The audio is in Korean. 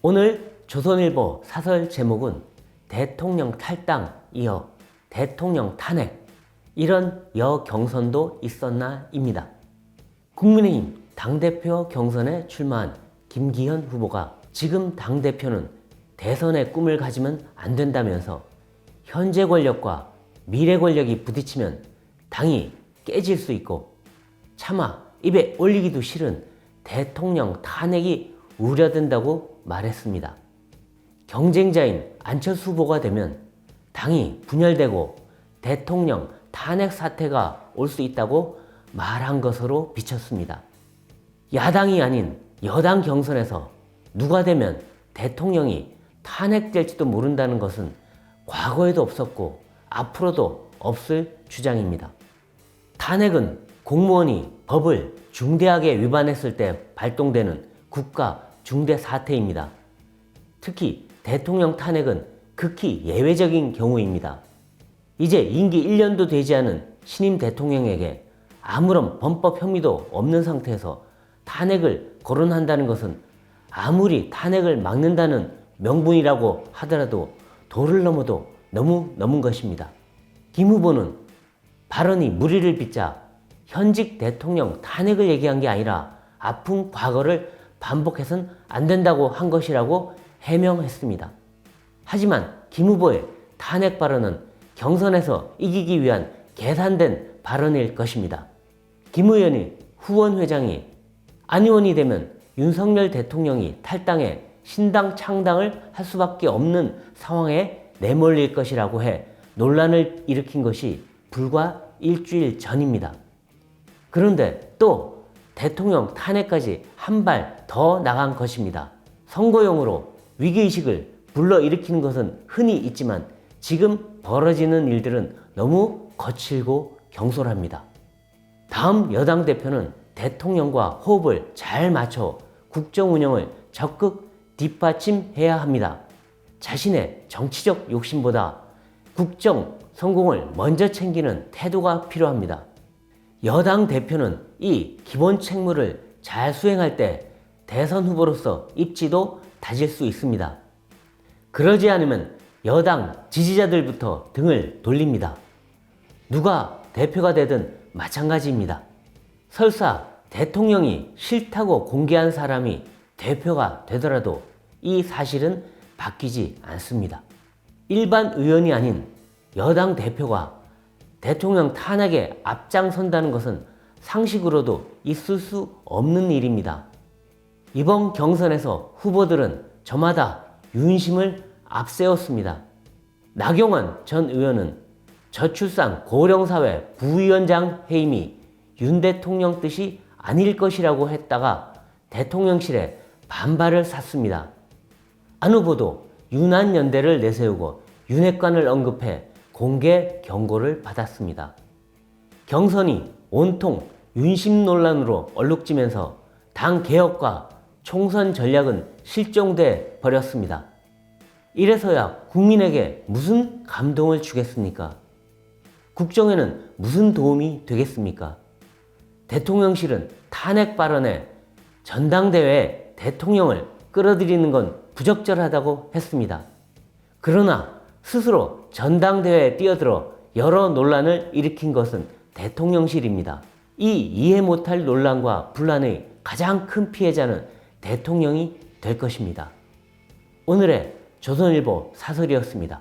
오늘 조선일보 사설 제목은 대통령 탈당 이어 대통령 탄핵, 이런 여경선도 있었나입니다. 국민의힘 당대표 경선에 출마한 김기현 후보가 지금 당대표는 대선의 꿈을 가지면 안 된다면서 현재 권력과 미래 권력이 부딪히면 당이 깨질 수 있고 차마 입에 올리기도 싫은 대통령 탄핵이 우려된다고 말했습니다. 경쟁자인 안철수 후보가 되면 당이 분열되고 대통령 탄핵 사태가 올 수 있다고 말한 것으로 비쳤습니다. 야당이 아닌 여당 경선에서 누가 되면 대통령이 탄핵될지도 모른다는 것은 과거에도 없었고 앞으로도 없을 주장입니다. 탄핵은 공무원이 법을 중대하게 위반했을 때 발동되는 국가 중대 사태입니다. 특히 대통령 탄핵은 극히 예외적인 경우입니다. 이제 임기 1년도 되지 않은 신임 대통령에게 아무런 범법 혐의도 없는 상태에서 탄핵을 거론한다는 것은 아무리 탄핵을 막는다는 명분이라고 하더라도 도를 넘어도 너무 넘은 것입니다. 김 후보는 발언이 무리를 빚자 현직 대통령 탄핵을 얘기한 게 아니라 아픈 과거를 반복해서는 안 된다고 한 것이라고 해명했습니다. 하지만 김 후보의 탄핵 발언은 경선에서 이기기 위한 계산된 발언일 것입니다. 김 의원이 후원 회장이 안 의원이 되면 윤석열 대통령이 탈당해 신당 창당을 할 수밖에 없는 상황에 내몰릴 것이라고 해 논란을 일으킨 것이 불과 일주일 전입니다. 그런데 또 대통령 탄핵까지 한 발 더 나간 것입니다. 선거용으로 위기의식을 불러일으키는 것은 흔히 있지만 지금 벌어지는 일들은 너무 거칠고 경솔합니다. 다음 여당 대표는 대통령과 호흡을 잘 맞춰 국정 운영을 적극 뒷받침해야 합니다. 자신의 정치적 욕심보다 국정 성공을 먼저 챙기는 태도가 필요합니다. 여당 대표는 이 기본 책무를 잘 수행할 때 대선 후보로서 입지도 다질 수 있습니다. 그러지 않으면 여당 지지자들부터 등을 돌립니다. 누가 대표가 되든 마찬가지입니다. 설사 대통령이 싫다고 공개한 사람이 대표가 되더라도 이 사실은 바뀌지 않습니다. 일반 의원이 아닌 여당 대표가 대통령 탄핵에 앞장선다는 것은 상식으로도 있을 수 없는 일입니다. 이번 경선에서 후보들은 저마다 윤심을 앞세웠습니다. 나경원 전 의원은 저출산 고령사회 부위원장 해임이 윤 대통령 뜻이 아닐 것이라고 했다가 대통령실에 반발을 샀습니다. 안 후보도 윤한연대를 내세우고 윤핵관을 언급해 공개 경고를 받았습니다. 경선이 온통 윤심 논란으로 얼룩지면서 당 개혁과 총선 전략은 실종돼 버렸습니다. 이래서야 국민에게 무슨 감동을 주겠습니까? 국정에는 무슨 도움이 되겠습니까? 대통령실은 탄핵 발언에 전당대회에 대통령을 끌어들이는 건 부적절하다고 했습니다. 그러나 스스로 전당대회에 뛰어들어 여러 논란을 일으킨 것은 대통령실입니다. 이 이해 못할 논란과 분란의 가장 큰 피해자는 대통령이 될 것입니다. 오늘의 조선일보 사설이었습니다.